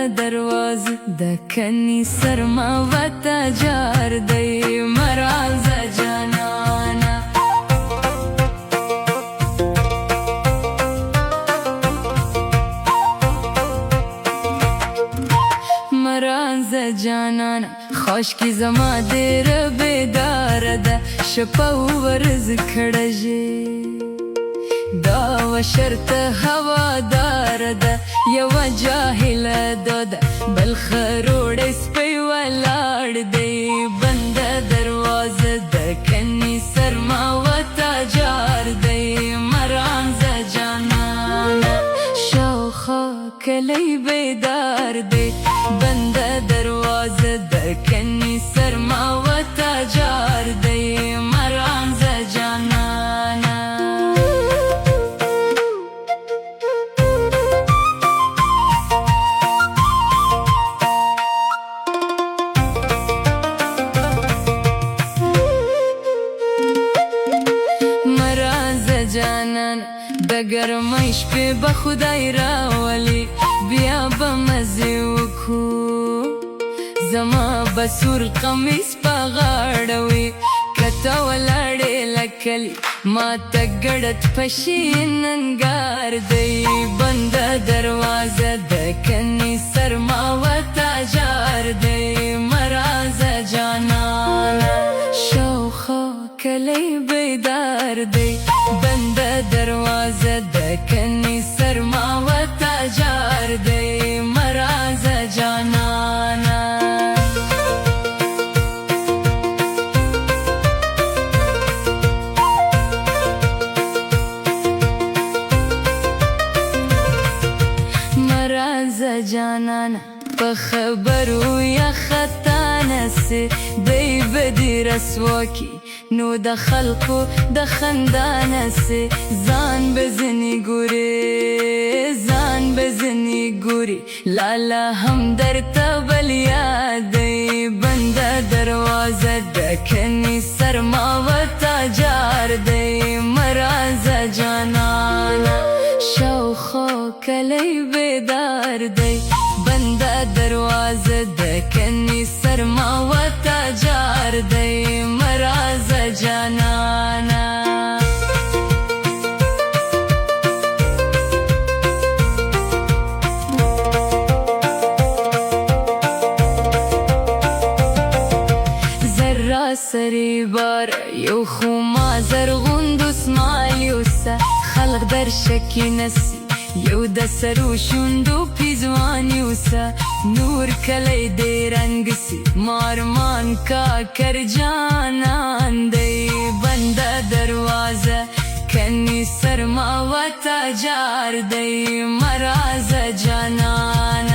دروازه د کني سرما وتا جار دی مرانزه جانانا مرانزه جانانا خوش کی زما دیر بیدار ده شپه ورز کړه دا و شرط هوادار ده یو جاهل ده بل خروڑ سپی ولاړ دی بند دروازه د کني سرما وتا جار دی مرانزه جانانا شوخه کلی بیدار دی بند دروازه د کني سرما وتا جار دی مرانزه جانانا جانان د ګرمۍ شپې به خدای راولي بیا به مزې وکړو زما به سور قمیص په غاړه وي که ته ولاړې لکلي ما ته ګړد په شي ننګار دی بنده دروازه د کني سرما وتا جار دی مرانزه جانانا شوخه کلی بیدار دی بند دروازه د کني سرما وتا جار دی مرانزه جانانا مرانزه جانانا په خبرو یا خطا نسي دی بدی رسوا کی نو د خلقو د خندانه سي ځان بزنی ګوري ځان بزنی ګوري لالا هم درته بل یادی بند دروازه د کني سرما وتا جار دی مرانزه جانانا شوخه کلی بیدار دی بند دروازه د کني سرما وتا جار دی مرانزه جانانا زرا سری بار یو خو ما زرغوند اسماعیل یوسه خلق در شکی نسی یو د سرو شوندو پیزوان یوسه نور کلی دی رنگ سی مارمان کا کر جانان دی بند دروازه کني سرما وتا جار دی مرانزه جانانا